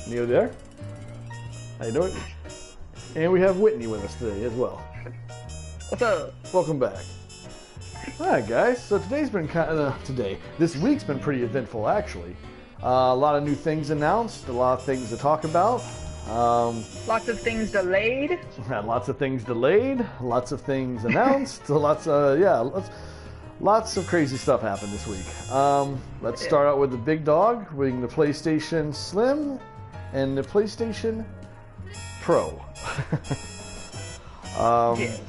Neo there? How you doing? And we have Whitney with us today as well. What's up? Welcome back. Alright guys, so today's been this week's been pretty eventful actually. A lot of new things announced, a lot of things to talk about. Lots of things delayed. Lots of things delayed, lots of things announced, lots of crazy stuff happened this week. Let's start out with the big dog, being the PlayStation Slim and the PlayStation Pro. Yes.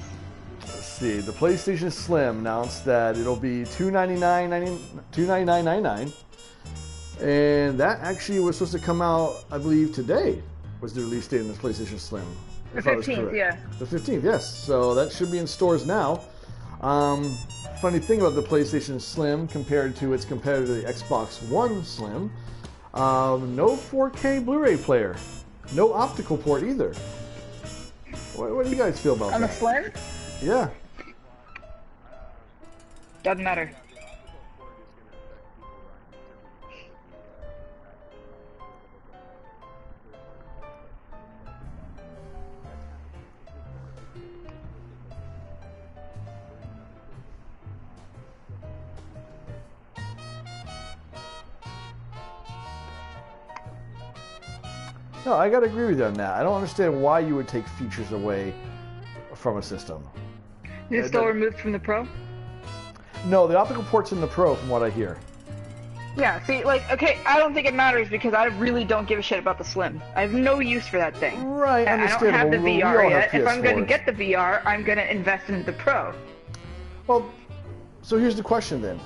Let's see, the PlayStation Slim announced that it'll be $299.99, and that actually was supposed to come out, I believe, today. Was the release date in the PlayStation Slim? The 15th, yeah. The 15th, yes. So that should be in stores now. Funny thing about the PlayStation Slim compared to its competitor, the Xbox One Slim, no 4K Blu-ray player, no optical port either. What do you guys feel about that? On the Slim? Yeah. Doesn't matter. No, I gotta agree with you on that. I don't understand why you would take features away from a system. Is it still removed from the Pro? No, the optical port's in the Pro from what I hear. Yeah, see, like, okay, I don't think it matters because I really don't give a shit about the Slim. I have no use for that thing. Right, I don't have the We all VR have yet. If I'm going to PS4s. get the VR, I'm going to invest in the Pro. Well, so here's the question then.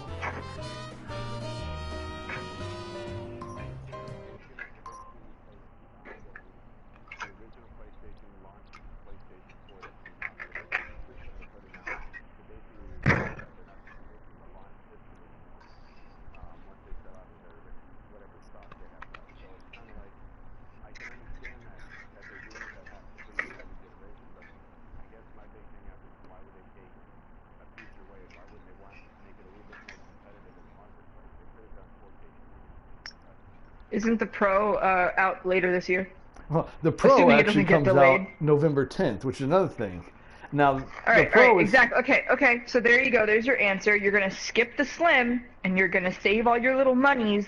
Isn't the Pro out later this year? Well, the Pro Assuming it actually doesn't get comes out delayed. November 10th, which is another thing. Now, All right, the Pro is... exactly. Okay. So there you go. There's your answer. You're gonna skip the Slim, and you're gonna save all your little monies.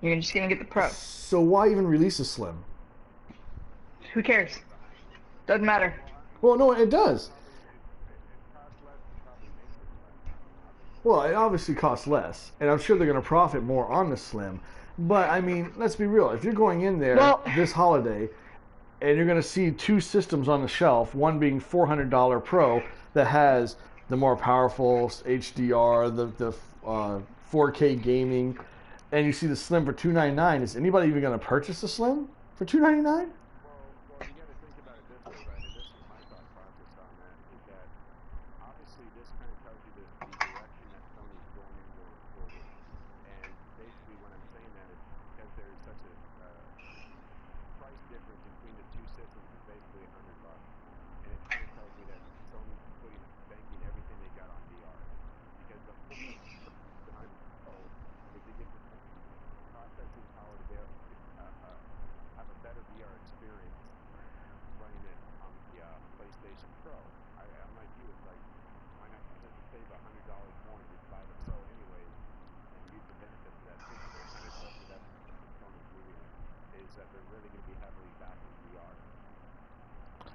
You're just gonna get the Pro. So why even release a Slim? Who cares? Doesn't matter. Well, no, it does. Well, it obviously costs less, and I'm sure they're going to profit more on the Slim. But, I mean, let's be real. If you're going in there this holiday, and you're going to see two systems on the shelf, one being $400 Pro that has the more powerful HDR, the 4K gaming, and you see the Slim for $299, is anybody even going to purchase the Slim for $299?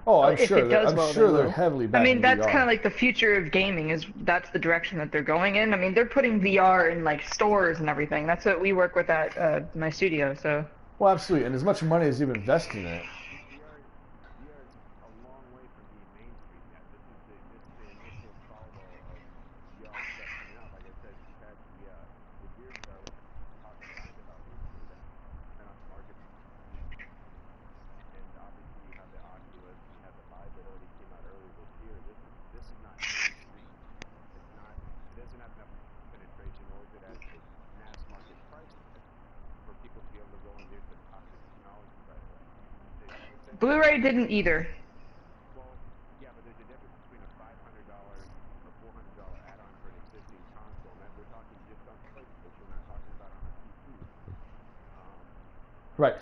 Oh, I'm If sure. it does well, sure they they're will. heavily I backing mean, that's VR. kind of like the future of gaming. That's the direction that they're going in. I mean, they're putting VR in like stores and everything. That's what we work with at my studio. So. Well, absolutely, and as much money as you've invested in it. Blu-ray didn't either. Right.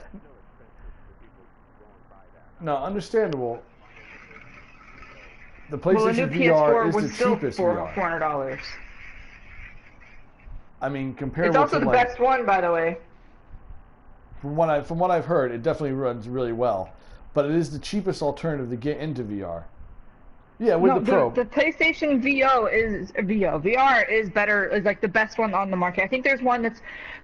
No, understandable. The Well, the PlayStation new VR PS4 is was the still cheapest VR. $400. I mean, It's comparable also to the like best one, by the way. from what I've heard, it definitely runs really well. But it is the cheapest alternative to get into VR. Yeah, with No, the Pro. the PlayStation VR is better, is like the best one on the market. I think there's one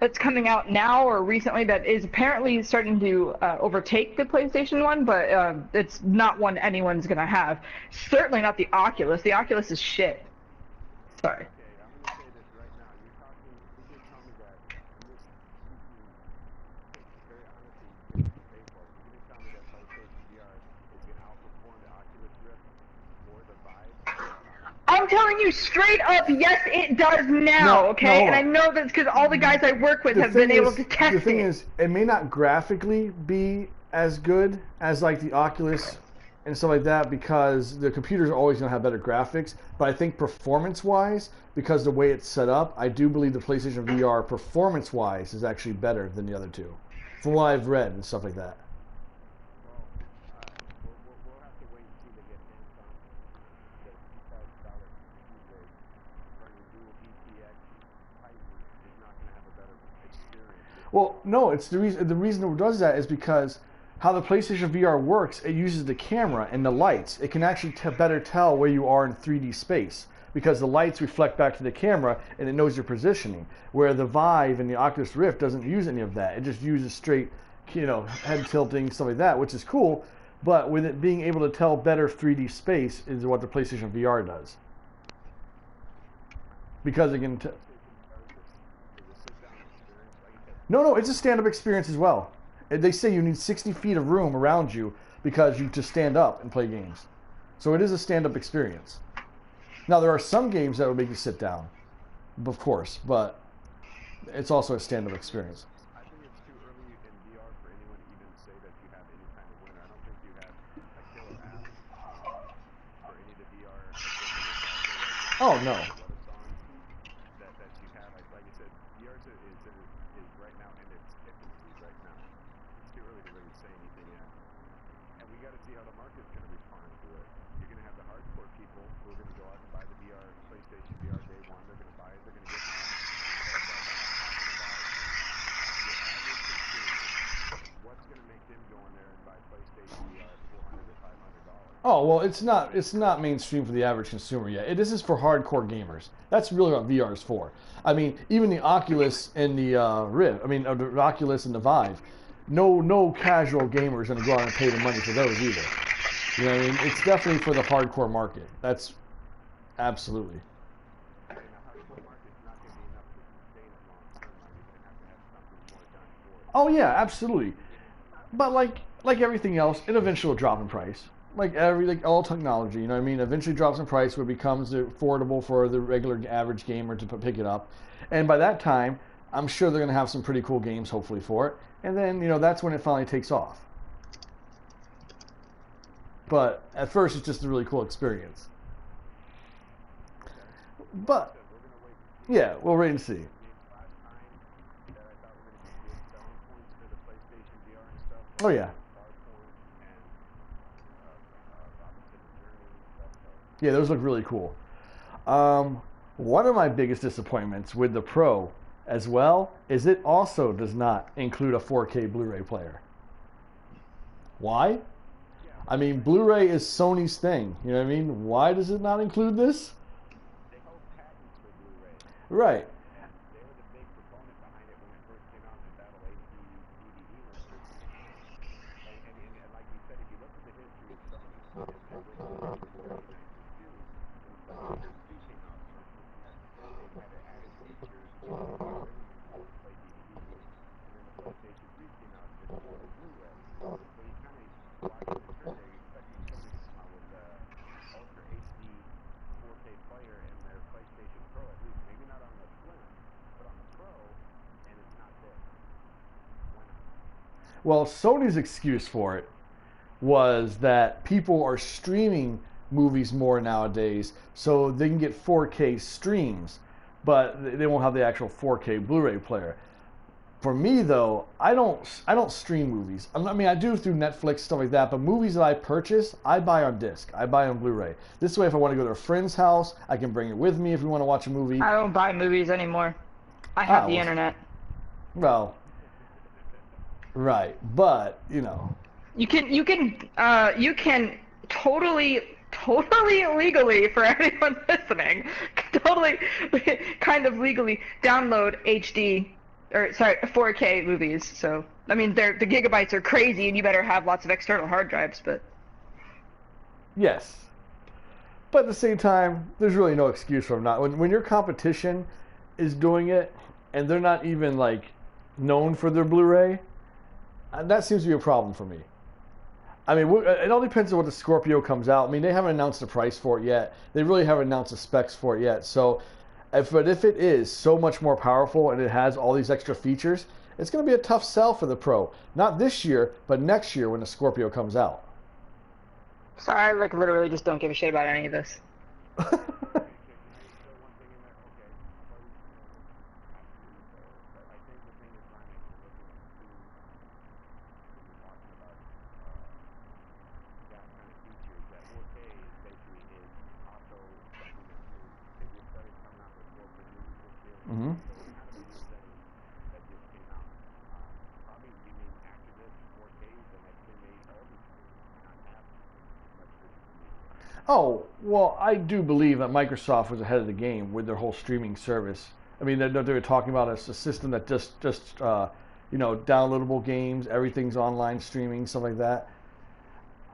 that's coming out now or recently that is apparently starting to overtake the PlayStation one, but it's not one anyone's gonna have. Certainly not the Oculus. The Oculus is shit. Sorry. I'm telling you straight up, yes, it does now, okay? And I know that's because all the guys I work with have been able to test it. The thing is, it may not graphically be as good as like the Oculus and stuff like that because the computers are always going to have better graphics. But I think performance-wise, because the way it's set up, I do believe the PlayStation VR performance-wise is actually better than the other two, from what I've read and stuff like that. Well, no, it's the reason it does that is because how the PlayStation VR works, it uses the camera and the lights. It can actually better tell where you are in 3D space because the lights reflect back to the camera and it knows your positioning. Where the Vive and the Oculus Rift doesn't use any of that. It just uses straight, head tilting, stuff like that, which is cool. But with it being able to tell better 3D space is what the PlayStation VR does. Because it can No, it's a stand-up experience as well. They say you need 60 feet of room around you because you just stand up and play games. So it is a stand-up experience. Now, there are some games that will make you sit down, of course, but it's also a stand-up experience. I think it's too early in VR for anyone to even say that you have any kind of winner. I don't think you have a killer app for any of the VR. Oh, no. Oh, well, it's not mainstream for the average consumer yet. This is for hardcore gamers. That's really what VR is for. I mean, even the Oculus and the Rift, the Oculus and the Vive, no casual gamer is going to go out and pay the money for those either. You know what I mean? It's definitely for the hardcore market. That's absolutely. Oh yeah, absolutely. But like everything else, it eventually will drop in price. Like all technology, you know what I mean? Eventually drops in price where it becomes affordable for the regular average gamer to pick it up. And by that time, I'm sure they're going to have some pretty cool games, hopefully, for it. And then, that's when it finally takes off. But at first, it's just a really cool experience. But, yeah, we'll wait and see. Oh, yeah. Yeah, those look really cool. One of my biggest disappointments with the Pro as well is it also does not include a 4K Blu-ray player. Why? I mean, Blu-ray is Sony's thing. You know what I mean? Why does it not include this? Right. Well, Sony's excuse for it was that people are streaming movies more nowadays, so they can get 4K streams, but they won't have the actual 4K Blu-ray player. For me though, I don't stream movies. I mean, I do through Netflix, stuff like that. But movies that I purchase, I buy on disc. I buy on Blu-ray. This way, if I want to go to a friend's house, I can bring it with me if we want to watch a movie. I don't buy movies anymore. I have the internet. Well, right, but you know. You can totally legally, for anyone listening, totally kind of legally download HD, or sorry, 4K movies. So I mean, the gigabytes are crazy, and you better have lots of external hard drives. But yes, but at the same time, there's really no excuse for them not. When your competition is doing it, and they're not even like known for their Blu-ray, that seems to be a problem for me. I mean, it all depends on what the Scorpio comes out. I mean, they haven't announced the price for it yet. They really haven't announced the specs for it yet. So, but if it is so much more powerful and it has all these extra features, it's going to be a tough sell for the Pro. Not this year, but next year when the Scorpio comes out. So I literally just don't give a shit about any of this. Mm-hmm. Oh, well, I do believe that Microsoft was ahead of the game with their whole streaming service. I mean, they were talking about a system that just downloadable games, everything's online streaming, stuff like that.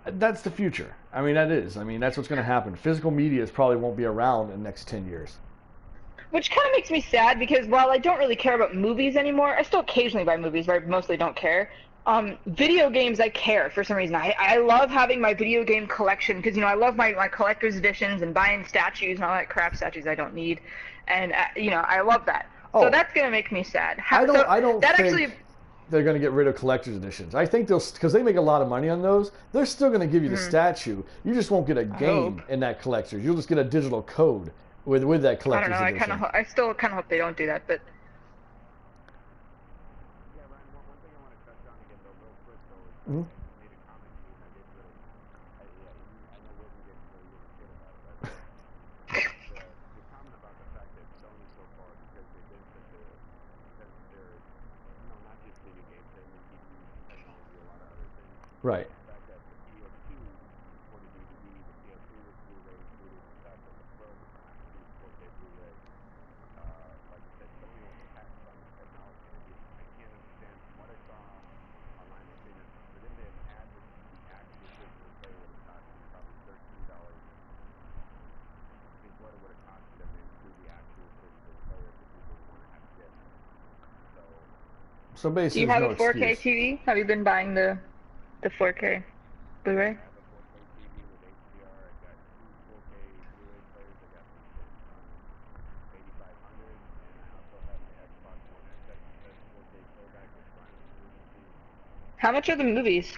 That's the future. I mean, that is. I mean, that's what's going to happen. Physical media probably won't be around in the next 10 years. Which kind of makes me sad because while I don't really care about movies anymore, I still occasionally buy movies, but I mostly don't care. Video games, I care for some reason. I love having my video game collection because, I love my collector's editions and buying statues and all that crap, statues I don't need. And, I love that. Oh, so that's going to make me sad. I don't think they're going to get rid of collector's editions. I think because they make a lot of money on those, they're still going to give you the statue. You just won't get a game in that collector's. You'll just get a digital code with that collector's edition. I don't know. I still kind of hope they don't do that, but. Mm-hmm. Right. So basically, do you have a 4K TV? Have you been buying the 4K Blu-ray? How much are the movies?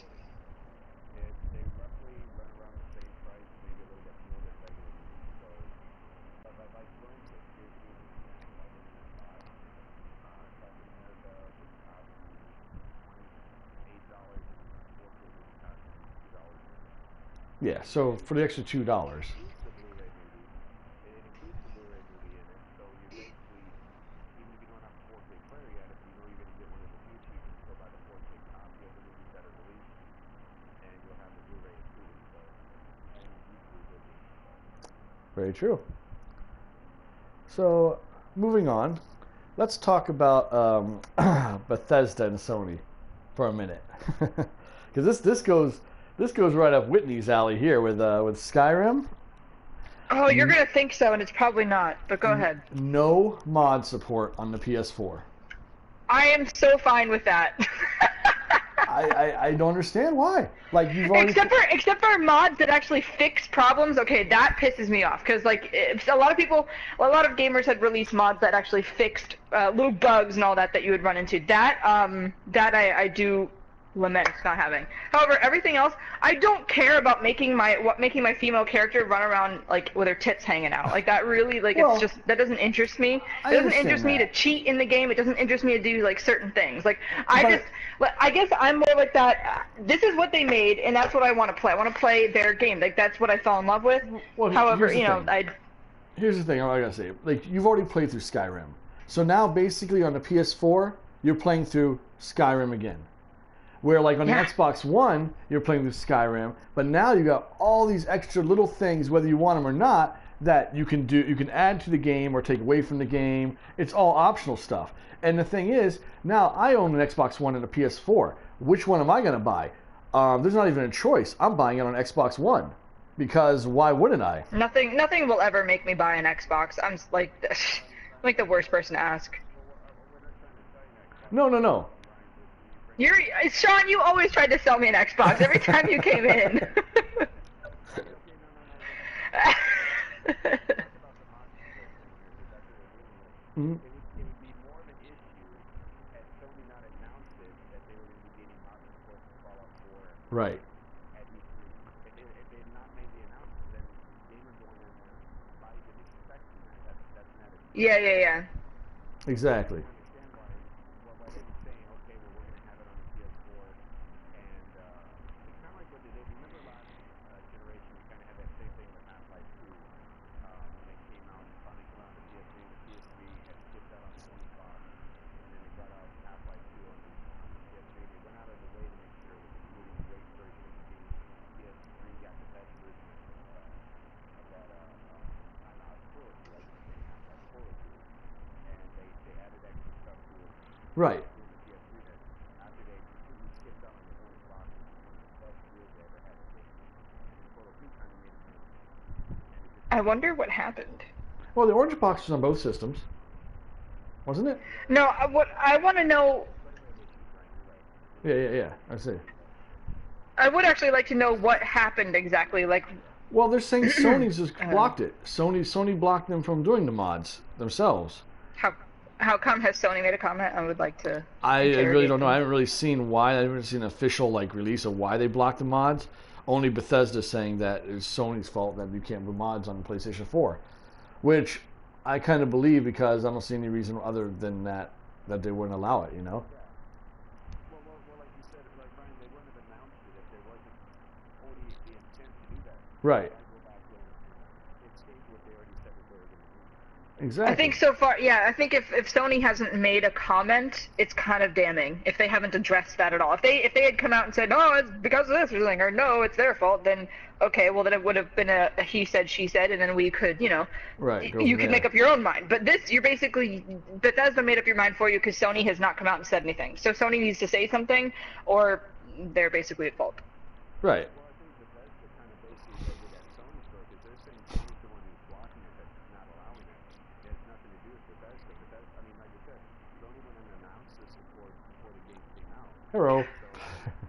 Yeah, so for the extra $2. Very true. So, moving on, let's talk about Bethesda and Sony for a minute, because this goes right up Whitney's alley here with Skyrim. Oh, you're gonna think so, and it's probably not. But go ahead. No mod support on the PS4. I am so fine with that. I don't understand why. Like you've already except for mods that actually fix problems. Okay, that pisses me off because a lot of gamers had released mods that actually fixed little bugs and all that you would run into. That I do lament not having. However, everything else, I don't care about making my female character run around like with her tits hanging out. Like that really like Well, it's just that doesn't interest me. It I doesn't understand interest me to that. cheat in the game. It doesn't interest me to do like certain things. Like But I guess I'm more like that. This is what they made, and that's what I want to play. I want to play their game. Like that's what I fell in love with. well, However, here's the you know, thing. Here's the thing. I gotta say, like you've already played through Skyrim, so now basically on the PS4 you're playing through Skyrim again. Where like on the Yeah. Xbox One you're playing through Skyrim, but now you got all these extra little things, whether you want them or not, that you can do. You can add to the game or take away from the game. It's all optional stuff. And the thing is, now I own an Xbox One and a PS4. Which one am I gonna buy? There's not even a choice. I'm buying it on Xbox One because why wouldn't I? Nothing will ever make me buy an Xbox. I'm like like the worst person to ask. No, no, no. Sean, you always tried to sell me an Xbox every time you came in. Mm-hmm. Right. Yeah. Exactly. Right. I wonder what happened. Well, the orange box was on both systems, wasn't it? No, what I want to know. Yeah. I see. I would actually like to know what happened exactly. Like, Well, they're saying Sony's just blocked it. Sony blocked them from doing the mods themselves. how come has Sony made a comment? I would like to. I really don't know. them. I haven't really seen why. I haven't seen an official like release of why they blocked the mods. Only Bethesda saying that it's Sony's fault that you can't put mods on PlayStation 4, which I kind of believe because I don't see any reason other than that they wouldn't allow it. You know. Right. Exactly. I think so far, yeah. I think if Sony hasn't made a comment, it's kind of damning if they haven't addressed that at all. If they had come out and said, "No, it's because of this," or something, or "No, it's their fault," then okay, well then it would have been a he said she said, and then we could, right. you could make up your own mind. But this, you're basically Bethesda made up your mind for you because Sony has not come out and said anything. So Sony needs to say something, or they're basically at fault. Right. Hello.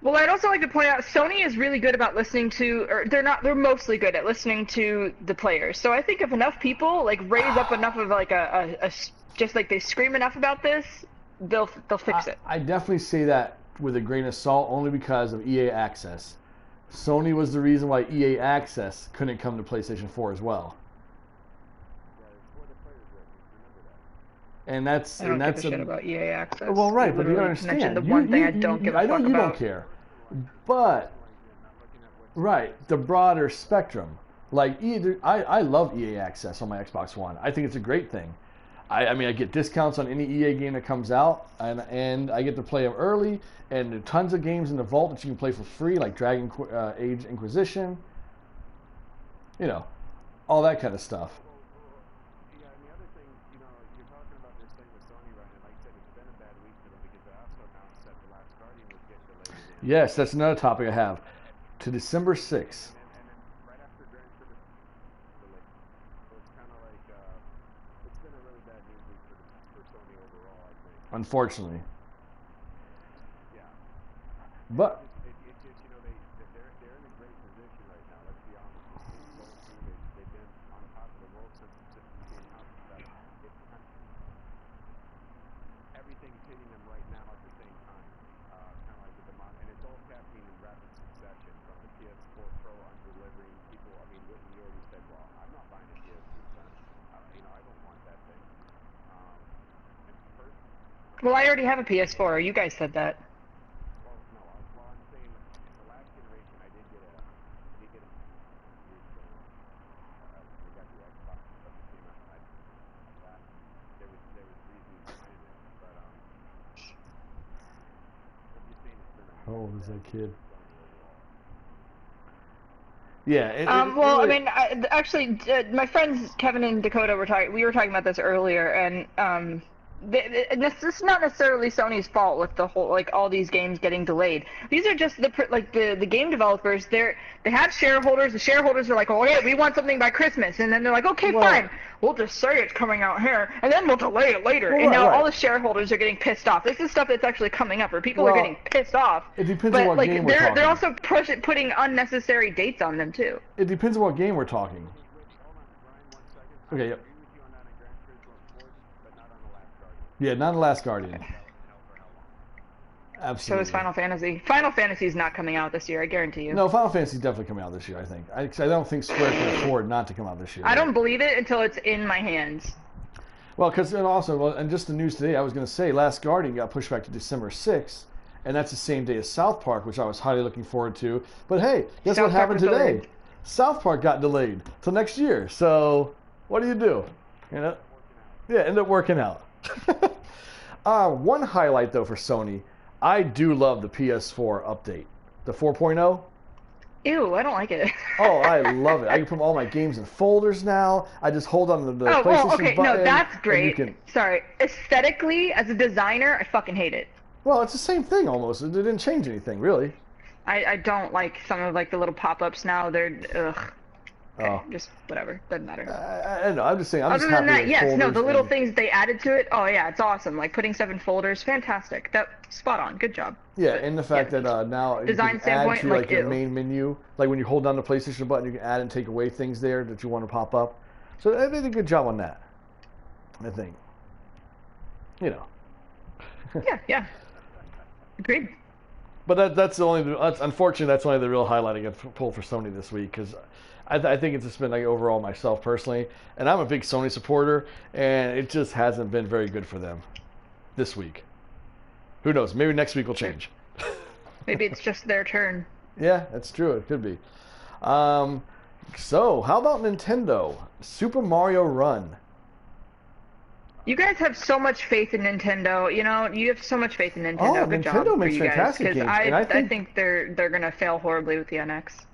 Well, I'd also like to point out Sony is really good about listening to, or they're mostly good at listening to the players. So I think if enough people like raise up enough of like just like they scream enough about this, they'll fix it. I definitely say that with a grain of salt only because of EA Access. Sony was the reason why EA Access couldn't come to PlayStation 4 as well. And that's I don't give a shit about EA Access. Well, right, but you gotta understand. Mentioned the one thing I don't give a fuck about. I know you don't care, but right, the broader spectrum. Like I love EA Access on my Xbox One. I think it's a great thing. I mean, I get discounts on any EA game that comes out, and I get to play them early. And there are tons of games in the vault that you can play for free, like Dragon Age Inquisition. All that kind of stuff. Yes, that's another topic I have. To December 6th. Unfortunately. But Well, I already have a PS4. You guys said that. How old is that kid? Yeah. Well, I mean, actually, my friends Kevin and Dakota we were talking about this earlier, and this is not necessarily Sony's fault with the whole, like, all these games getting delayed. These are just the game developers. They have shareholders. The shareholders are like, oh yeah, we want something by Christmas, and then they're like, okay, fine, we'll just say it's coming out here, and then we'll delay it later. And now all the shareholders are getting pissed off. This is stuff that's actually coming up, where people are getting pissed off. It depends on what game we're talking. They're also putting unnecessary dates on them too. It depends on what game we're talking. Okay, yep. Yeah, not The Last Guardian. Absolutely. So is Final Fantasy. Final Fantasy is not coming out this year, I guarantee you. No, Final Fantasy is definitely coming out this year, I think. I don't think Square can afford not to come out this year. I don't believe it until it's in my hands. Well, because and just the news today, I was going to say, Last Guardian got pushed back to December 6th, and that's the same day as South Park, which I was highly looking forward to. But hey, guess what happened today? Delayed. South Park got delayed till next year. So what do? You know? Yeah, ended up working out. One highlight though for Sony, I do love the PS4 update, the 4.0. Ew, I don't like it. Oh, I love it. I can put all my games in folders now. I just hold on to the PlayStation button. No, that's great. Sorry, aesthetically, as a designer, I fucking hate it. Well, it's the same thing almost. It didn't change anything, really. I don't like some of the little pop-ups now. They're ugh. Okay, just whatever. Doesn't matter. I know. I'm just saying. Other than that, yes, no. The little things they added to it. Oh yeah, it's awesome. Like putting stuff in folders, fantastic. That spot on. Good job. Yeah, and the fact that now design you can add to like your main menu, like when you hold down the PlayStation button, you can add and take away things there that you want to pop up. So they did a good job on that, I think. You know. Yeah. Agreed. But that's unfortunately that's only the real highlight I get pulled for Sony this week, because I think it's just been like overall myself personally, and I'm a big Sony supporter, and it just hasn't been very good for them this week. Who knows? Maybe next week will change. Maybe it's just their turn. Yeah, that's true. It could be. So how about Nintendo? Super Mario Run. You guys have so much faith in Nintendo. You know, you have so much faith in Nintendo. Oh, Good Nintendo job makes for you fantastic guys, games. I think they're gonna fail horribly with the NX.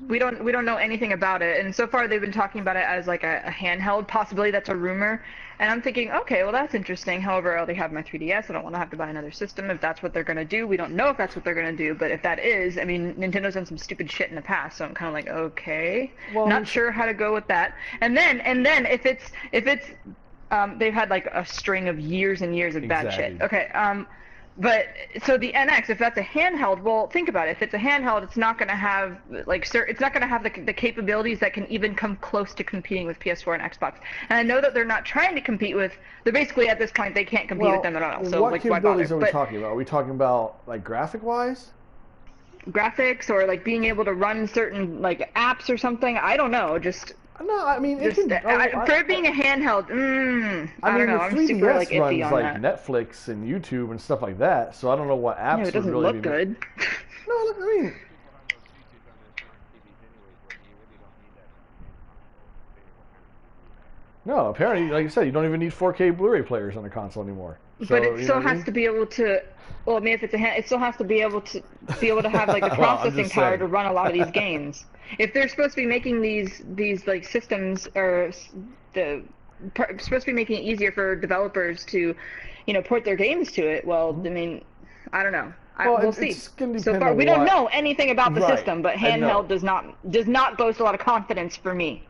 We don't know anything about it, and so far they've been talking about it as like a handheld. Possibly that's a rumor, and I'm thinking, okay, well that's interesting. However, I already have my 3DS. I don't want to have to buy another system if that's what they're gonna do. We don't know if that's what they're gonna do, but if that is, I mean, Nintendo's done some stupid shit in the past, so I'm kind of like, okay, not sure how to go with that. And then if it's they've had like a string of years and years of bad shit. Okay, but so the NX, if that's a handheld, well, think about it. If it's a handheld, it's not going to have it's not going to have the capabilities that can even come close to competing with PS4 and Xbox. And I know that they're not trying to compete with. They're basically at this point they can't compete with them at all. So what capabilities are we talking about? Are we talking about like graphic-wise? Graphics or like being able to run certain like apps or something? I don't know. Just. No, I mean, for it being a handheld, I don't know. The 3DS runs like Netflix and YouTube and stuff like that, so I don't know what apps. Yeah, it doesn't look good. No, look, I mean. No, apparently, like you said, you don't even need 4K Blu-ray players on a console anymore. But it still has to be able to. Well, I mean, if it's it still has to be able to have like the processing power to run a lot of these games. If they're supposed to be making these like systems or supposed to be making it easier for developers to, port their games to it, well, I mean, I don't know. We'll see. So far, we don't know anything about the system, but handheld does not boast a lot of confidence for me.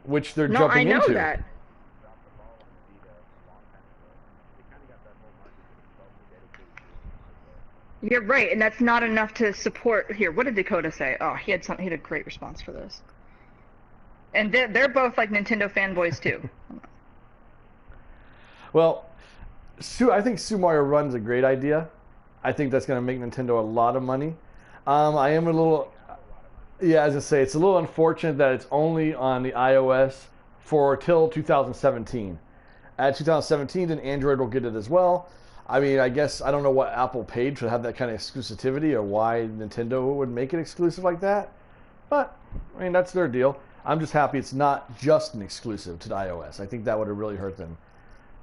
Which they're jumping into. No, I know that. You're right, and that's not enough to support. Here, what did Dakota say? Oh, he had a great response for this. And they're both like Nintendo fanboys too. Well, I think Super Mario Run's a great idea. I think that's going to make Nintendo a lot of money. I am a little, yeah, as I say, it's a little unfortunate that it's only on the iOS for till 2017. At 2017, then Android will get it as well. I mean, I guess I don't know what Apple paid to have that kind of exclusivity or why Nintendo would make it exclusive like that. But, I mean, that's their deal. I'm just happy it's not just an exclusive to the iOS. I think that would have really hurt them.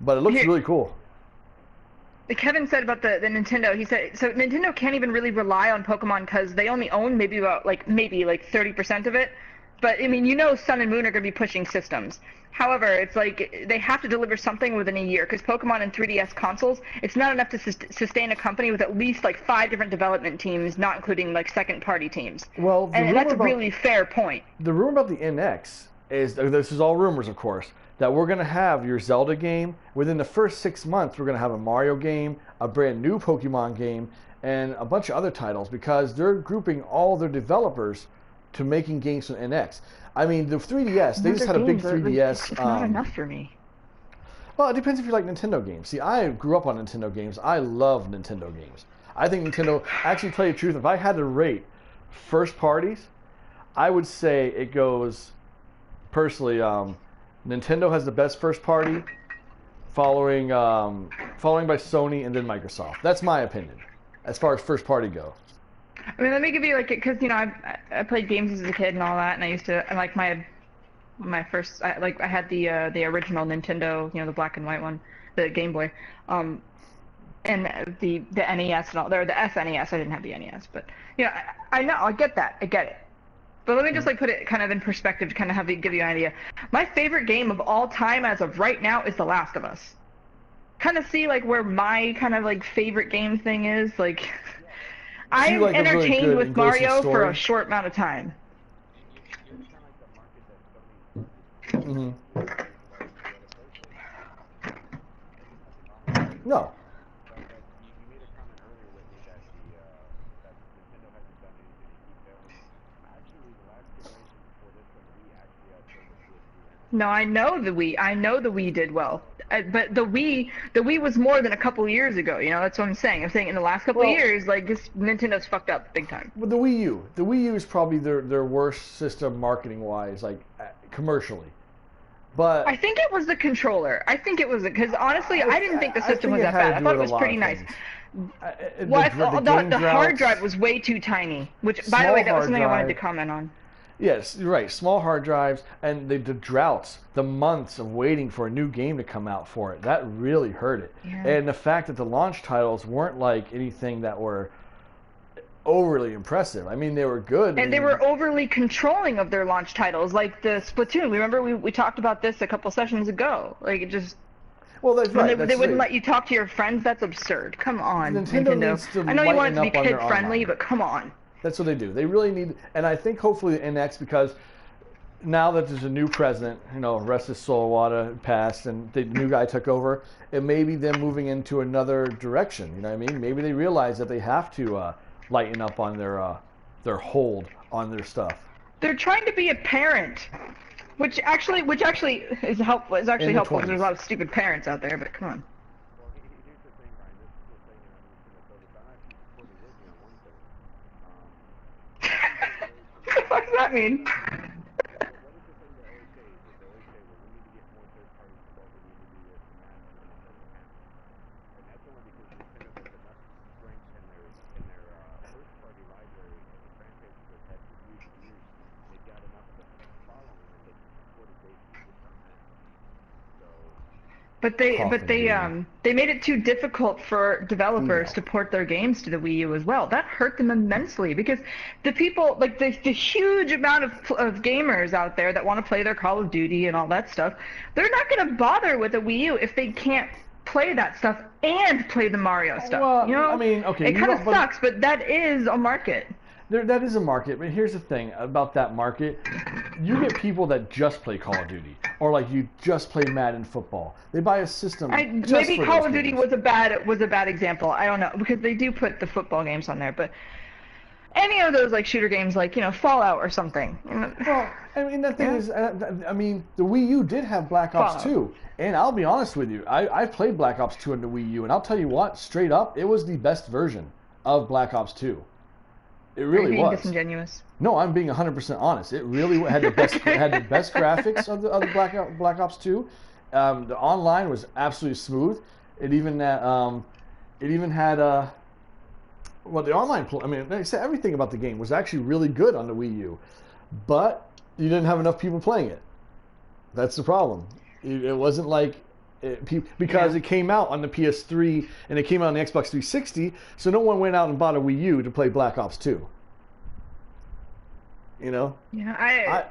But it looks really cool. Kevin said about the Nintendo, he said, so Nintendo can't even really rely on Pokemon because they only own maybe 30% of it. But, I mean, Sun and Moon are going to be pushing systems. However, it's like they have to deliver something within a year because Pokemon and 3DS consoles, it's not enough to sustain a company with at least 5 different development teams, not including second-party teams. Well, and that's a really fair point. The rumor about the NX is, this is all rumors, of course, that we're going to have your Zelda game. Within the first 6 months, we're going to have a Mario game, a brand new Pokemon game, and a bunch of other titles because they're grouping all their developers to making games for NX. I mean, the 3DS, they just had a big 3DS. It's not enough for me. Well, it depends if you like Nintendo games. See, I grew up on Nintendo games. I love Nintendo games. I think Nintendo, actually, to tell you the truth, if I had to rate first parties, I would say it goes, personally, Nintendo has the best first party, following by Sony and then Microsoft. That's my opinion, as far as first party go. I mean, let me give you because I played games as a kid and all that, and I used to my first I had the original Nintendo, the black and white one, the Game Boy, and the NES and all, or the SNES. I didn't have the NES, but I know, I get it. But let me just put it kind of in perspective to kind of give you an idea. My favorite game of all time as of right now is The Last of Us. Kind of see where my kind of favorite game thing is I am entertained really with Mario for a short amount of time. Mm-hmm. No. No, I know the Wii. I know the Wii did well. But the Wii was more than a couple years ago. That's what I'm saying. I'm saying in the last couple of years, this Nintendo's fucked up big time. Well, the Wii U is probably their worst system marketing wise, commercially. But I think it was the controller. I think it was because honestly, I didn't think the system was that bad. I thought it was pretty nice. The hard drive was way too tiny. Which, by the way, that was something I wanted to comment on. Yes, you're right. Small hard drives and the droughts, the months of waiting for a new game to come out for it, that really hurt it. Yeah. And the fact that the launch titles weren't anything that were overly impressive. I mean, they were good. And they were overly controlling of their launch titles, like the Splatoon. Remember we talked about this a couple sessions ago. It just... Well, that's right. They wouldn't let you talk to your friends. That's absurd. Come on, Nintendo. I know you want it to be kid-friendly, but come on. That's what they do. They really need, and I think hopefully the NX, because now that there's a new president, rest his soul, Iwata passed, and the new guy took over, it may be them moving into another direction. You know what I mean? Maybe they realize that they have to lighten up on their hold on their stuff. They're trying to be a parent, which actually is helpful. Is actually helpful because there's a lot of stupid parents out there. But come on. What does that mean? But they made it too difficult for developers to port their games to the Wii U as well. That hurt them immensely because the people, the huge amount of gamers out there that want to play their Call of Duty and all that stuff, they're not going to bother with a Wii U if they can't play that stuff and play the Mario stuff. Well, I mean, okay. It kind of sucks, but that is a market. That is a market, but here's the thing about that market. You get people that just play Call of Duty, or you just play Madden football. They buy a system. Maybe Call of Duty was a bad example. I don't know, because they do put the football games on there, but any of those like shooter games, like Fallout or something. Well, I mean the thing is, I mean the Wii U did have Black Ops 2, and I'll be honest with you, I played Black Ops 2 on the Wii U, and I'll tell you what, straight up, it was the best version of Black Ops 2. It really Are you being was. Disingenuous? No, I'm being 100% honest. It really had the best graphics of the Black Ops 2. The online was absolutely smooth. It even had well, the online. I mean, like I said, everything about the game was actually really good on the Wii U, but you didn't have enough people playing it. That's the problem. It wasn't like because it came out on the PS3 and it came out on the Xbox 360, so no one went out and bought a Wii U to play Black Ops 2. Yeah,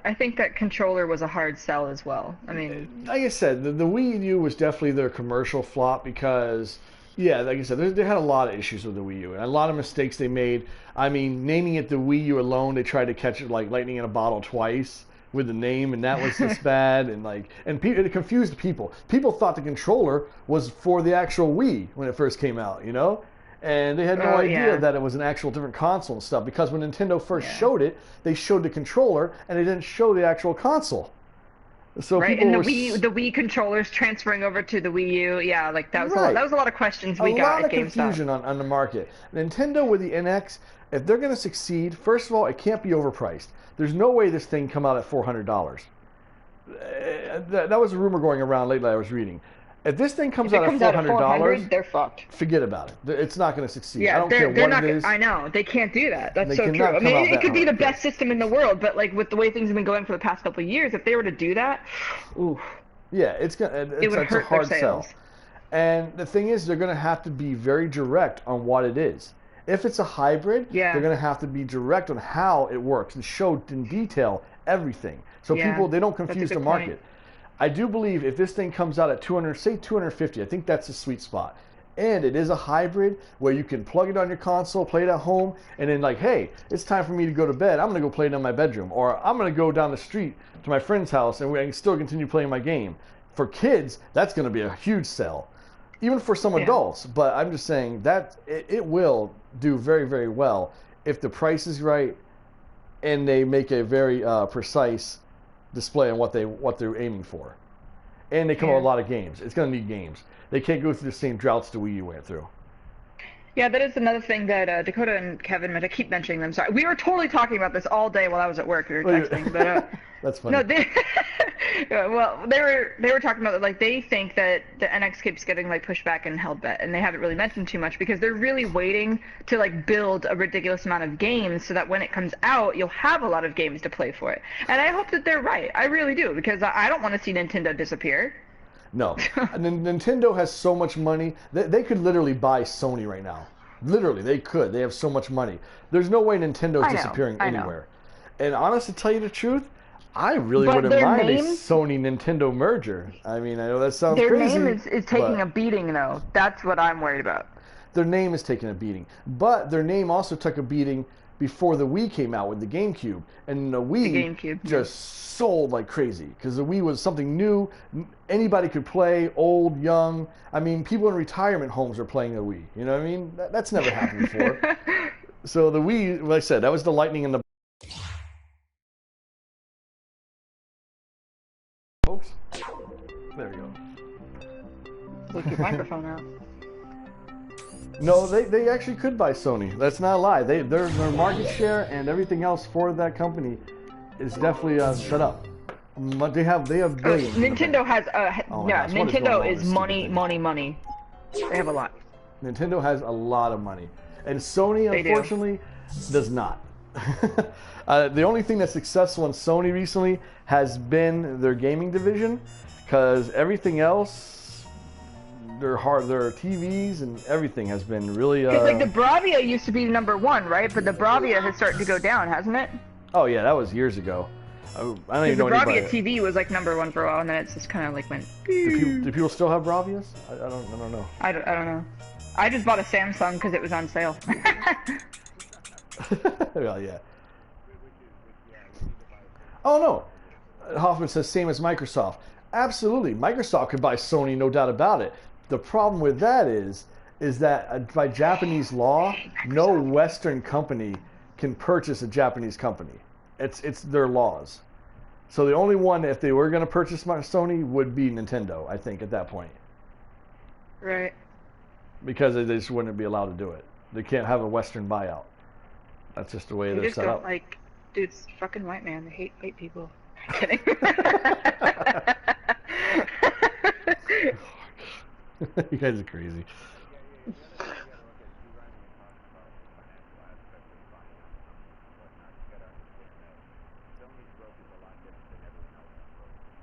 I think that controller was a hard sell as well. I mean, like I said, the Wii U was definitely their commercial flop because, yeah, like I said, they had a lot of issues with the Wii U and a lot of mistakes they made. I mean, naming it the Wii U alone, they tried to catch it like lightning in a bottle twice with the name, and that was just bad. And it confused people. People thought the controller was for the actual Wii when it first came out, And they had no idea that it was an actual different console and stuff, because when Nintendo first showed it, they showed the controller and they didn't show the actual console. So right, and the Wii controllers transferring over to the Wii U, like that was a lot of questions we got at GameStop. A lot of confusion on the market. Nintendo with the NX, if they're going to succeed, first of all, it can't be overpriced. There's no way this thing come out at $400. That was a rumor going around lately I was reading. If this thing comes out at $400, they're fucked. Forget about it. It's not going to succeed. Yeah, I don't care what it is. I know. They can't do that. That's so true. I mean, it could be the best system in the world, but like with the way things have been going for the past couple of years, if they were to do that, ooh. Yeah, it's a hard sell. And the thing is, they're going to have to be very direct on what it is. If it's a hybrid, they're going to have to be direct on how it works and show in detail everything. So people, they don't confuse the market. Point. I do believe if this thing comes out at $250, I think that's the sweet spot. And it is a hybrid where you can plug it on your console, play it at home, and then like, hey, it's time for me to go to bed. I'm going to go play it in my bedroom. Or I'm going to go down the street to my friend's house and I can still continue playing my game. For kids, that's going to be a huge sell. Even for some adults. But I'm just saying that it will do very, very well if the price is right and they make a very precise display on what they're aiming for, and they come out with a lot of games. It's going to need games. They can't go through the same droughts the Wii U went through. Yeah, that is another thing that Dakota and Kevin meant. I keep mentioning them. Sorry, we were totally talking about this all day while I was at work. We were texting, but that's funny. No, they were talking about like they think that the NX keeps getting like pushed back and held back, and they haven't really mentioned too much because they're really waiting to like build a ridiculous amount of games so that when it comes out, you'll have a lot of games to play for it. And I hope that they're right. I really do, because I don't want to see Nintendo disappear. No. Nintendo has so much money. They could literally buy Sony right now. Literally, they could. They have so much money. There's no way Nintendo's disappearing anywhere. And honestly, to tell you the truth, I really wouldn't mind a Sony-Nintendo merger. I mean, I know that sounds crazy. Their name is taking a beating, though. That's what I'm worried about. Their name is taking a beating. But their name also took a beating before the Wii came out with the GameCube. And the Wii just sold like crazy because the Wii was something new. Anybody could play, old, young. I mean, people in retirement homes are playing the Wii. You know what I mean? That's never happened before. So the Wii, like I said, that was the lightning in the... Folks, there we go. Take your microphone out. No, they actually could buy Sony. That's not a lie. Their market share and everything else for that company is definitely set up. But they have billions. Nintendo has Nintendo is money. They have a lot. Nintendo has a lot of money, and Sony unfortunately does not. The only thing that's successful in Sony recently has been their gaming division, because everything else. Their TVs and everything has been really. Because like the Bravia used to be #1, right? But the Bravia has started to go down, hasn't it? Oh yeah, that was years ago. I don't even know anybody. The Bravia TV was like #1 for a while, and then it's just kind of like went. Do people still have Bravias? I don't know. I don't know. I just bought a Samsung because it was on sale. Well, yeah. Oh no, Hoffman says same as Microsoft. Absolutely, Microsoft could buy Sony, no doubt about it. The problem with that is that by Japanese law, no Western company can purchase a Japanese company. It's their laws. So the only one, if they were going to purchase Sony, would be Nintendo, I think, at that point. Right. Because they just wouldn't be allowed to do it. They can't have a Western buyout. That's just the way they're set up. Like, dude's fucking white man. They hate white people. I'm kidding. You guys are crazy.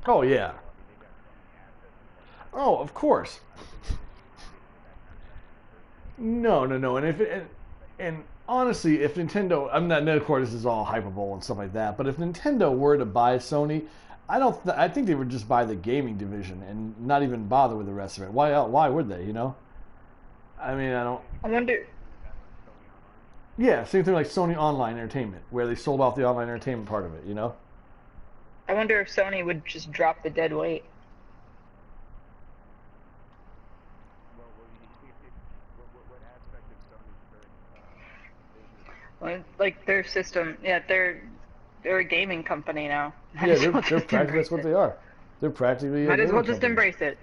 Oh yeah. Oh, of course. No. And honestly, if Nintendo, I'm not. Of course, this is all hyperbole and stuff like that. But if Nintendo were to buy Sony, I think they would just buy the gaming division and not even bother with the rest of it. Why would they? You know? I mean, I wonder. Yeah, same thing like Sony Online Entertainment, where they sold off the online entertainment part of it. You know? I wonder if Sony would just drop the dead weight. Like their system, yeah, they're a gaming company now. Yeah, they're practically that's what they are. They're practically. Might as well just embrace it.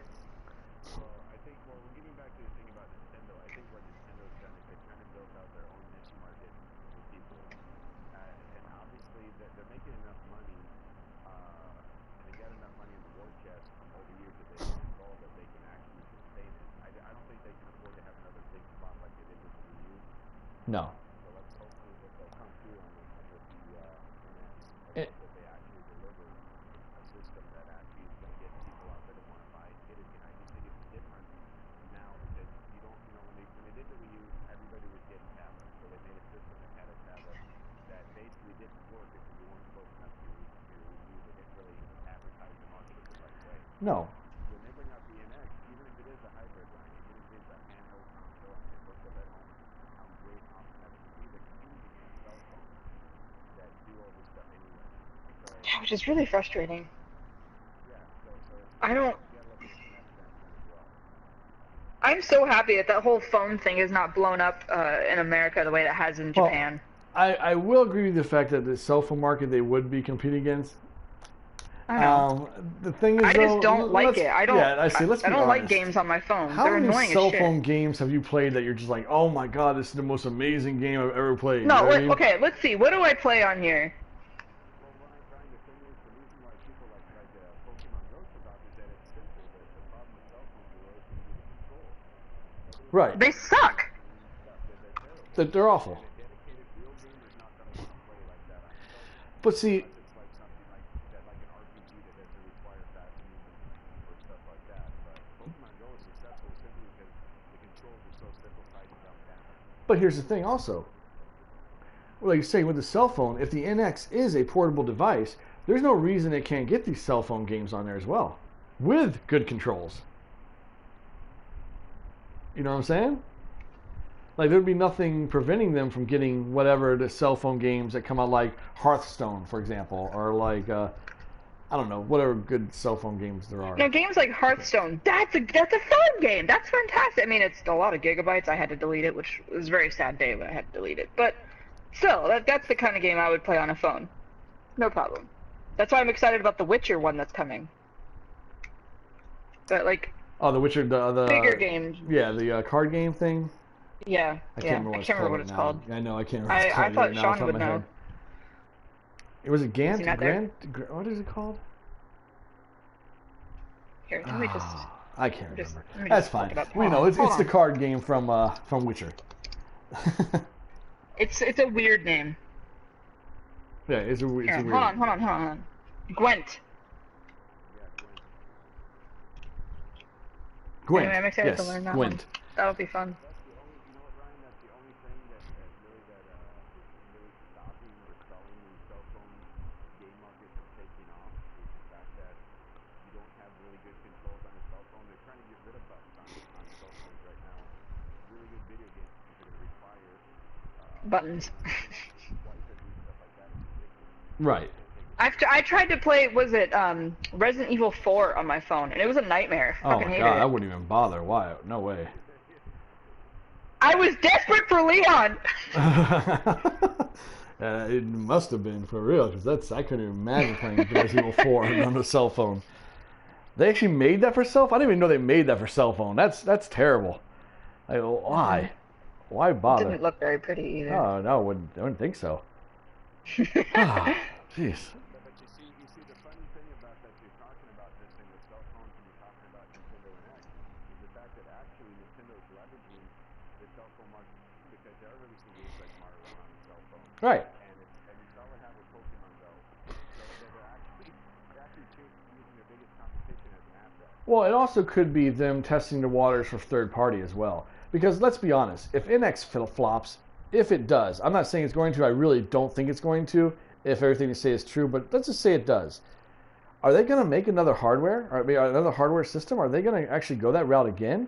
No. No. Yeah, which is really frustrating. I'm so happy that whole phone thing is not blown up in America the way it has in Japan. I will agree with the fact that the cell phone market they would be competing against. I know. The thing is, I just don't like it. I don't. Yeah, I don't like games on my phone. How many cell phone games have you played that you're just like, oh my god, this is the most amazing game I've ever played? No, you know what I mean? Okay, let's see. What do I play on here? Right. They suck. They're awful. But see, but here's the thing also. Like you say, with the cell phone, if the NX is a portable device, there's no reason it can't get these cell phone games on there as well, with good controls. You know what I'm saying? Like, there'd be nothing preventing them from getting whatever the cell phone games that come out, like Hearthstone, for example, or like, I don't know, whatever good cell phone games there are. Now, games like Hearthstone, that's a fun game. That's fantastic. I mean, it's a lot of gigabytes. I had to delete it, which was a very sad day when I had to delete it. But still, that's the kind of game I would play on a phone. No problem. That's why I'm excited about the Witcher one that's coming. But, like... Oh, the Witcher, the bigger games. Yeah, the card game thing. Yeah, I can't remember what it's called. I know, I can't remember what it's called. I thought Sean would know. It was a Gant? What is it called? Here, let me just... I can't remember. That's fine. We know it's the card game from Witcher. It's a weird name. Yeah, it's a weird. Hold on. Gwent. Gwent. Anyway, I'm excited to learn that one. That'll be fun. Buttons. Right. I tried to play, Resident Evil 4 on my phone, and it was a nightmare. I fucking hated it. I wouldn't even bother. Why? No way. I was desperate for Leon! It must have been for real, because I couldn't even imagine playing Resident Evil 4 on a cell phone. They actually made that for cell phone? I didn't even know they made that for cell phone. That's terrible. Like, why? Why bother? It didn't look very pretty either. Oh, no, I wouldn't think so. Ah, jeez. Right. Well, it also could be them testing the waters for third party as well. Because let's be honest, if NX flops, if it does, I'm not saying it's going to, I really don't think it's going to, if everything you say is true, but let's just say it does. Are they going to make another hardware, or another hardware system? Are they going to actually go that route again? You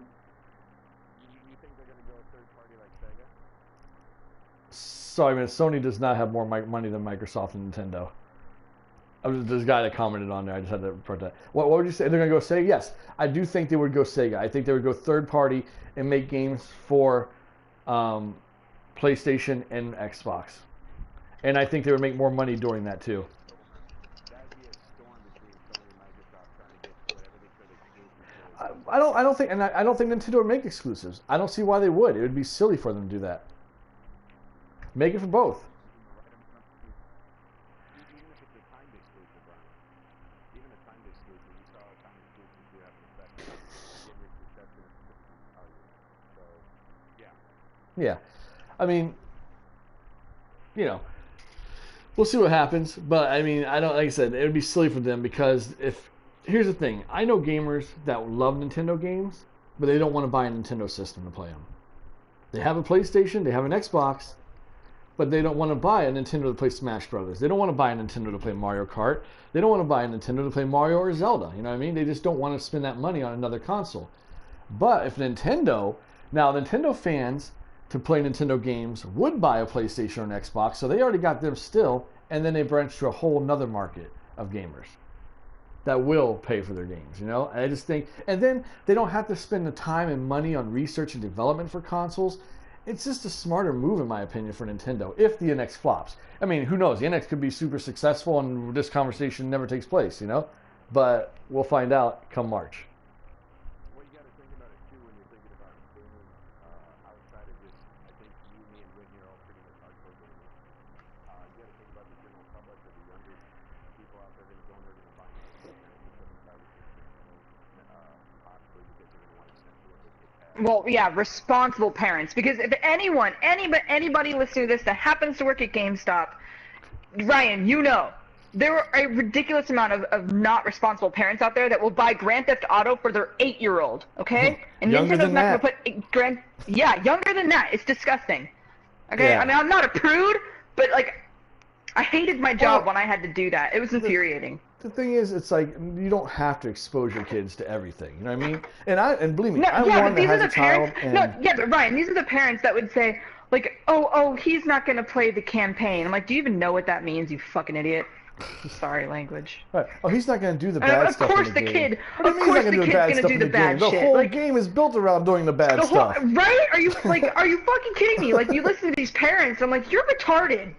think they're going to go third party like Sega? So, I mean, Sony does not have more money than Microsoft and Nintendo. There's a guy that commented on there. I just had to report that. What would you say? They're going to go Sega? Yes, I do think they would go Sega. I think they would go third party and make games for PlayStation and Xbox. And I think they would make more money doing that too. That'd be a storm between Sony and Microsoft trying to get whatever they could exclusive. I don't think Nintendo would make exclusives. I don't see why they would. It would be silly for them to do that. Make it for both. Even if it's a timed exclusive, Ryno. Even a timed exclusive, you saw a timed exclusive do have an effect. That's going to tell you. So, yeah. Yeah. I mean, you know, we'll see what happens. But I mean, I don't, like I said, it would be silly for them because here's the thing. I know gamers that love Nintendo games, but they don't want to buy a Nintendo system to play them. They have a PlayStation, they have an Xbox, but they don't want to buy a Nintendo to play Smash Brothers. They don't want to buy a Nintendo to play Mario Kart. They don't want to buy a Nintendo to play Mario or Zelda. You know what I mean? They just don't want to spend that money on another console. But if Nintendo fans to play Nintendo games would buy a PlayStation or an Xbox, so they already got them still, and then they branch to a whole nother market of gamers that will pay for their games, you know? And I just think, and then they don't have to spend the time and money on research and development for consoles. It's just a smarter move, in my opinion, for Nintendo, if the NX flops. I mean, who knows? The NX could be super successful and this conversation never takes place, you know? But we'll find out come March. What you got to think about it, too, when you're thinking about gaming outside of just, I think you, me, and Whitney are all pretty much hardcore gamers. You got to think about the general public or the younger people out there that are going to buy it. Possibly because they're going to want to censor what they get past. Well, yeah, responsible parents. Because if anybody listening to this that happens to work at GameStop, Ryan, you know, there are a ridiculous amount of not responsible parents out there that will buy Grand Theft Auto for their 8-year-old, okay? And Nintendo's not going to put younger than that. It's disgusting. Okay? Yeah. I mean, I'm not a prude, but, like, I hated my job when I had to do that. It was infuriating. The thing is, it's like, you don't have to expose your kids to everything. You know what I mean? And believe me, I'm one that has a child. But Ryan, these are the parents that would say, like, oh, he's not going to play the campaign. I'm like, do you even know what that means, you fucking idiot? Sorry, language. Right. Oh, he's not going to do the bad stuff in the game. Of course the kid's going to do the bad shit. The whole game is built around doing the bad stuff. Right? Are you fucking kidding me? Like, you listen to these parents, I'm like, you're retarded.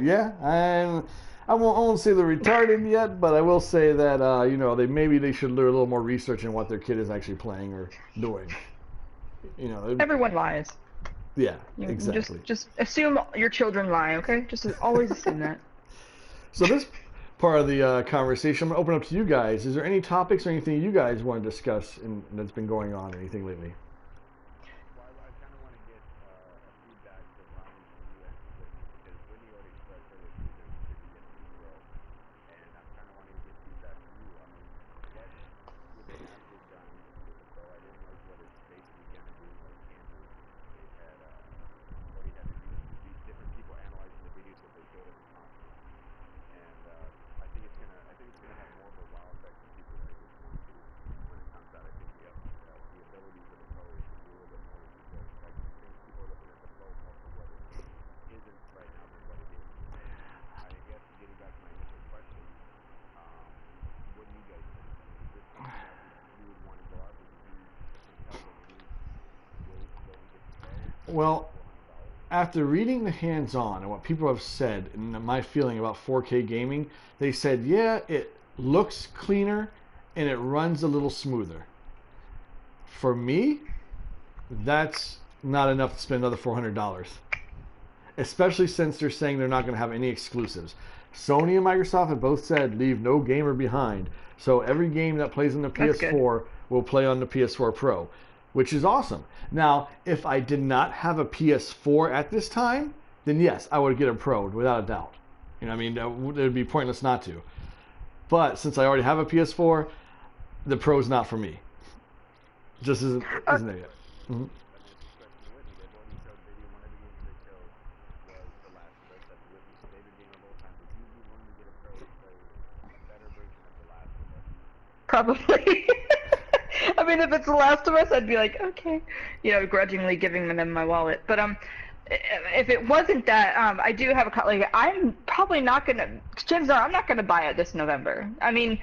Yeah, I won't say they're retarded yet, but I will say that you know, they should do a little more research in what their kid is actually playing or doing. You know, everyone lies. Yeah, exactly. Just assume your children lie, okay? Just always assume that. So this part of the conversation, I'm going to open up to you guys. Is there any topics or anything you guys want to discuss that's been going on or anything lately? Well, I kind of want to get feedback from Ryan from you because Whitney already expressed her that she's interested in getting into the role, and I'm kind of wanting to get feedback from you. I mean, what would they have to have done with the pro? I didn't like what it's basically going to do like Kansas. They had what he had to do these different people analyzing the videos that they showed at the conference, and I think it's gonna have more of a wow effect than people think it's going to when it comes out. I think the abilities of the pro Well, after reading the hands-on and what people have said and my feeling about 4K gaming, they said, yeah, it looks cleaner and it runs a little smoother. For me, that's not enough to spend another $400. Especially since they're saying they're not going to have any exclusives. Sony and Microsoft have both said leave no gamer behind. So every game that plays on the PS4 will play on the PS4 Pro, which is awesome. Now, if I did not have a PS4 at this time, then yes, I would get a Pro without a doubt. You know, I mean, it would be pointless not to. But since I already have a PS4, the Pro's not for me. Just isn't there yet. Mm-hmm. Probably. I mean, if it's The Last of Us, I'd be like, okay, grudgingly giving them my wallet. But if it wasn't that, I do have I'm probably not gonna. Chances are, I'm not gonna buy it this November. I mean,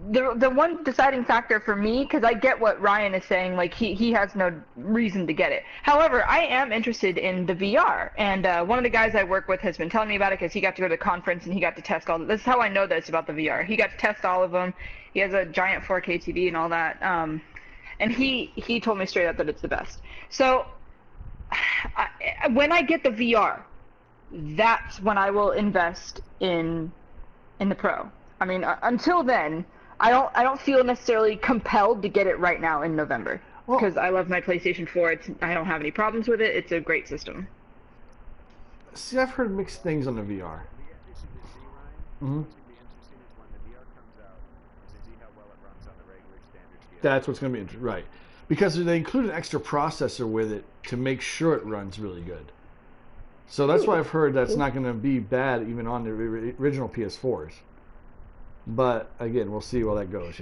the one deciding factor for me, because I get what Ryan is saying, like he has no reason to get it. However, I am interested in the VR, and one of the guys I work with has been telling me about it because he got to go to the conference and he got to test all. This is how I know this about the VR. He got to test all of them. He has a giant 4K TV and all that, and he told me straight up that it's the best. So when I get the VR, that's when I will invest in the Pro. I mean, until then, I don't feel necessarily compelled to get it right now in November because I love my PlayStation 4. I don't have any problems with it. It's a great system. See, I've heard mixed things on the VR. Mm-hmm. That's what's going to be interesting, right? Because they include an extra processor with it to make sure it runs really good. So that's why I've heard that's not going to be bad even on the original PS4s. But again, we'll see how that goes,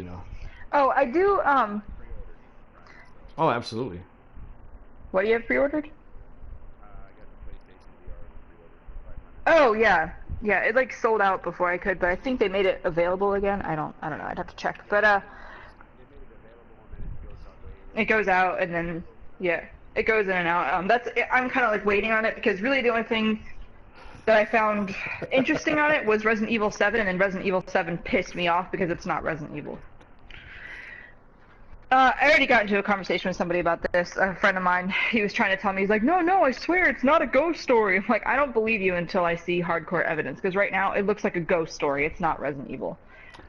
Oh, I do. Oh, absolutely. What do you have pre-ordered? Oh yeah, it sold out before I could, but I think they made it available again. I don't know. I'd have to check, but it goes out and then it goes in and out. I'm kind of waiting on it because really the only thing that I found interesting on it was Resident Evil 7, and Resident Evil 7 pissed me off because it's not Resident Evil. I already got into a conversation with somebody about this. A friend of mine, he was trying to tell me, he's like, no, I swear it's not a ghost story. I'm like, I don't believe you until I see hardcore evidence, because right now it looks like a ghost story. It's not Resident Evil.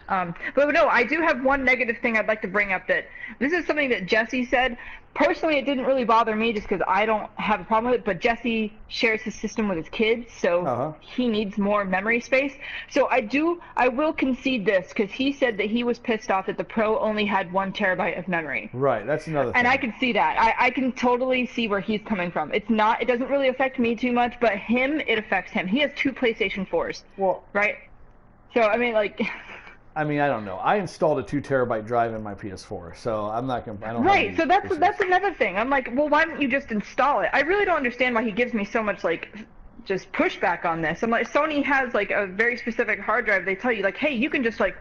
But no, I do have one negative thing I'd like to bring up. That this is something that Jesse said. Personally, it didn't really bother me just because I don't have a problem with it, but Jesse shares his system with his kids, so he needs more memory space. So I will concede this, because he said that he was pissed off that the Pro only had 1 terabyte of memory. Right, that's another thing. And I can see that. I can totally see where he's coming from. It doesn't really affect me too much, but it affects him. He has 2 PlayStation 4s. Well, right? So, I mean, I don't know. I installed a 2 terabyte drive in my PS4, so I'm not gonna. I don't. Right. So that's another thing. I'm like, well, why don't you just install it? I really don't understand why he gives me so much just pushback on this. I'm like, Sony has a very specific hard drive. They tell you hey, you can just boop,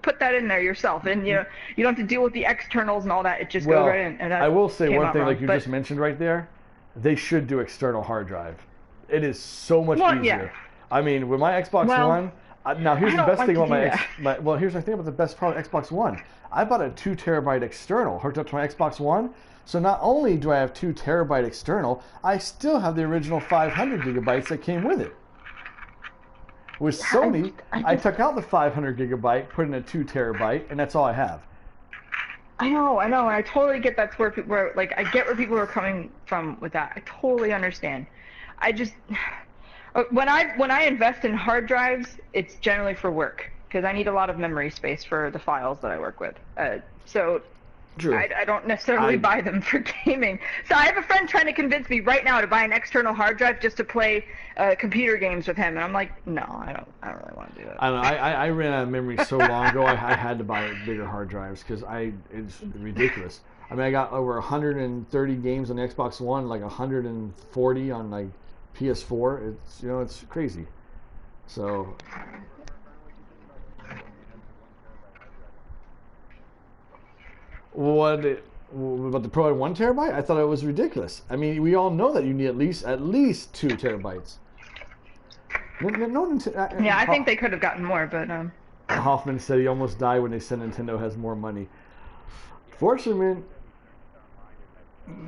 put that in there yourself, and you don't have to deal with the externals and all that. It just goes right in. And I will say one thing, you just mentioned right there, they should do external hard drive. It is so much easier. Yeah. I mean, with my Xbox One. Now here's the best thing about here's the thing about the best part of Xbox One. I bought a 2 terabyte external hooked up to my Xbox One, so not only do I have 2 terabyte external, I still have the original 500 gigabytes that came with it. With Sony, I took out the 500 gigabyte, put in a 2 terabyte, and that's all I have. I know, and I totally get that's where people are I get where people are coming from with that. I totally understand. I just. When I invest in hard drives, it's generally for work, because I need a lot of memory space for the files that I work with. So True. I don't necessarily buy them for gaming. So I have a friend trying to convince me right now to buy an external hard drive just to play computer games with him, and I'm like, no, I don't really want to do that. I don't know. I ran out of memory so long ago. I had to buy bigger hard drives because it's ridiculous. I mean, I got over 130 games on the Xbox One, 140 on PS4. It's crazy. So what About the Pro at 1 terabyte? I thought it was ridiculous. I mean, we all know that you need at least 2 terabytes. Yeah, I think they could have gotten more, but Hoffman said he almost died when they said Nintendo has more money. Fortunately, man,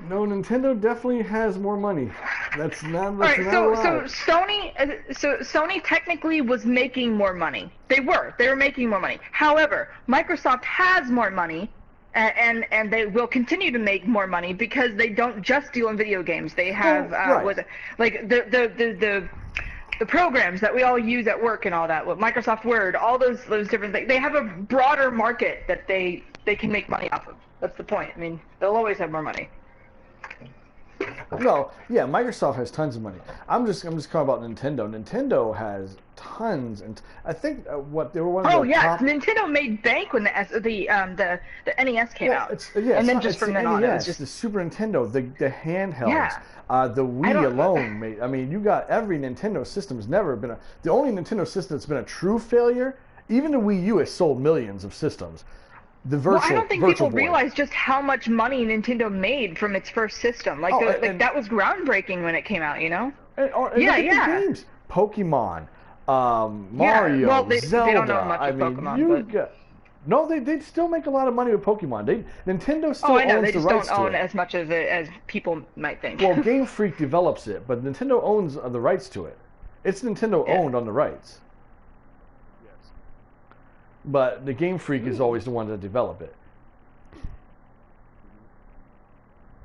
no, Nintendo definitely has more money. That's not. All right, so Sony technically was making more money. They were making more money. However, Microsoft has more money, and they will continue to make more money because they don't just deal in video games. They have like the programs that we all use at work and all that, with Microsoft Word, all those different things. They have a broader market that they can make money off of. That's the point. I mean, they'll always have more money. No, yeah, Microsoft has tons of money. I'm just talking about Nintendo. Nintendo has tons, and I think what they were one of the top... Nintendo made bank when the NES came out. And then just from then on, it was just the Super Nintendo, the handhelds. Yeah. The Wii alone made. I mean, you got every Nintendo system's never been the only Nintendo system that's been a true failure. Even the Wii U has sold millions of systems. I don't think people realize just how much money Nintendo made from its first system. That was groundbreaking when it came out, you know? The games. Pokemon, Mario, Zelda. They don't know much of Pokemon, no, they still make a lot of money with Pokemon. Nintendo still owns the rights to it. They just don't own as much of it as people might think. Well, Game Freak develops it, but Nintendo owns the rights to it. It's Nintendo owned on the rights. But the Game Freak is always the one that develop it.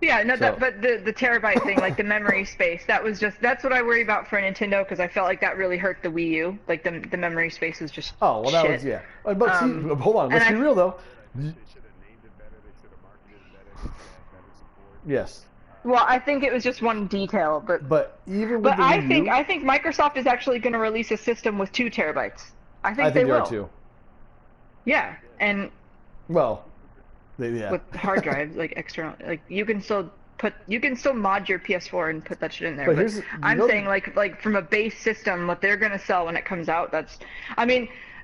Yeah, no, but the terabyte thing, like the memory space, that's what I worry about for Nintendo, because I felt like that really hurt the Wii U. Like the memory space was just that was, yeah. But see, hold on, let's be real though. Yes. Well, I think it was just one detail, but even with the Wii U, I think Microsoft is actually going to release a system with 2 terabytes. I think they will. Too. Yeah, and with hard drives, like external, like you can still mod your PS4 and put that shit in there. But I'm saying like from a base system, what they're gonna sell when it comes out, the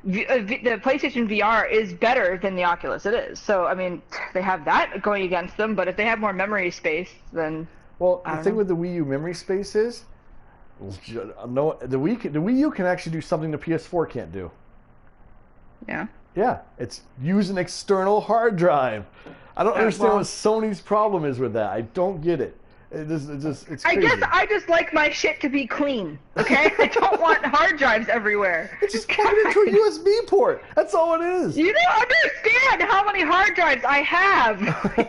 PlayStation VR is better than the Oculus. It is. So I mean, they have that going against them. But if they have more memory space, then the thing with the Wii U memory space is, no, the Wii U can actually do something the PS4 can't do. Yeah. Yeah, it's use an external hard drive. I don't understand what Sony's problem is with that. I don't get it. It's crazy. I just like my shit to be clean. Okay, I don't want hard drives everywhere. It's just plug it into a USB port. That's all it is. You don't understand how many hard drives I have. Oh my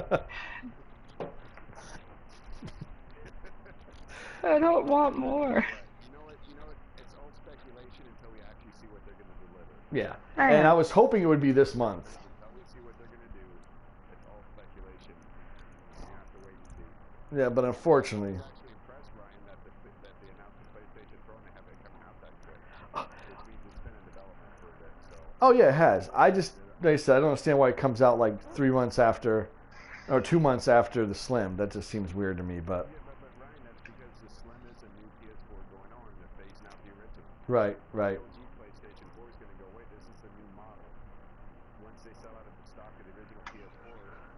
God. I don't want more. Yeah, and I was hoping it would be this month. See what they're gonna do. It's all speculation. You have to wait and see. Yeah, but unfortunately. I'm actually impressed, Ryan, that they announced the PlayStation Pro and they have it coming out that quick. Which means it's been in development for a bit. So. Oh yeah, it has. Like I said, I don't understand why it comes out like 3 months after, or 2 months after the Slim. That just seems weird to me. But. Yeah, but Ryan, that's because the Slim is a new PS4 going on. They're phasing out the original. Right. PlayStation 4 is going to go away. This is the new model. Once they sell out of the stock of the original PS4,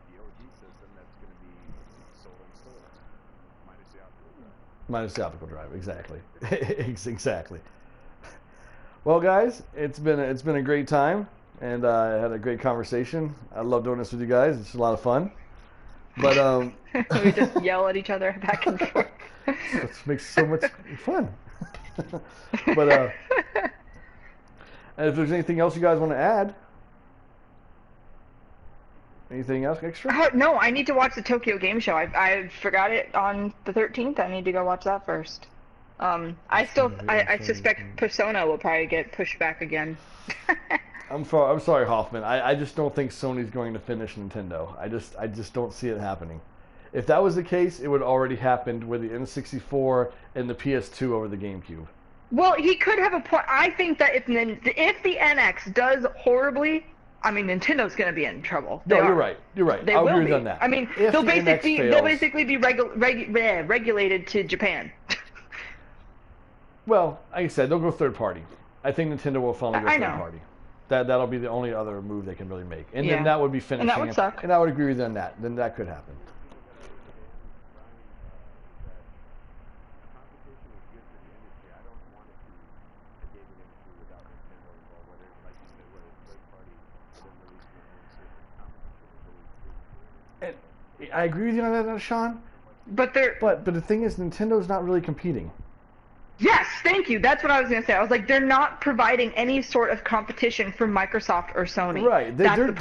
the OG system, that's going to be sold in stores. Minus the optical drive. Minus the optical drive, exactly. Exactly. Well, guys, it's been a great time, and I had a great conversation. I love doing this with you guys. It's a lot of fun. But we just yell at each other back and forth. It makes so much fun. But and if there's anything else you guys want to add, anything else extra? No, I need to watch the Tokyo Game Show. I forgot it on the 13th. I need to go watch that first. I suspect Persona will probably get pushed back again. I'm sorry, Hoffman. I just don't think Sony's going to finish Nintendo. I just don't see it happening. If that was the case, it would already happened with the N64 and the PS2 over the GameCube. Well, he could have a point. I think that if the NX does horribly, I mean, Nintendo's going to be in trouble. You're right. I'll agree on that. I mean, they'll basically be regulated to Japan. Well, like I said, they'll go third party. I think Nintendo will finally go third party. That'll be the only other move they can really make, and Yeah. then that would be finishing. And that would suck. And I would agree with you on that. Then that could happen. And I agree with you on that, Sean. But the thing is, Nintendo's not really competing. Yes, thank you. That's what I was going to say. I was like, they're not providing any sort of competition for Microsoft or Sony. Right. They're doing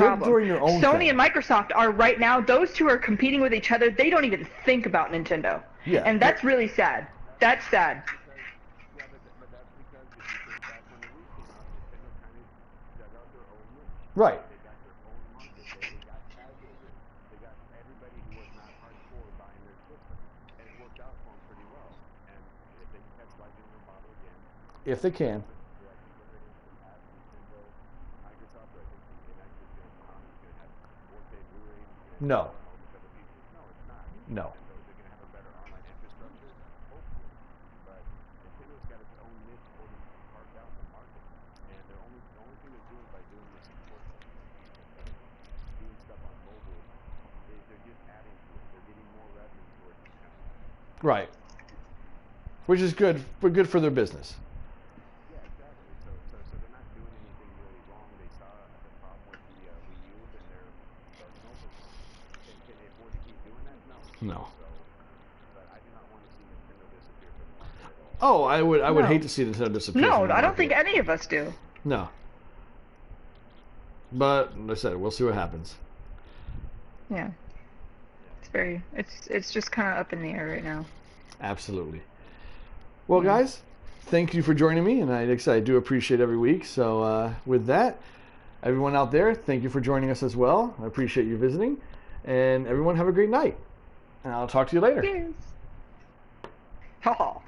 their own Sony thing. and Microsoft are right now, those two are competing with each other. They don't even think about Nintendo. Yeah. And that's really sad. That's sad. Right. If they can. No. No. Right. Which is good, but good for their business. No. Oh, I would hate to see Nintendo disappear. No, I don't think any of us do. No. But like I said, we'll see what happens. Yeah. It's just kind of up in the air right now. Absolutely. Well, guys, thank you for joining me, and I do appreciate every week. So with that, everyone out there, thank you for joining us as well. I appreciate you visiting, and everyone have a great night. And I'll talk to you later. Cheers. Ha ha.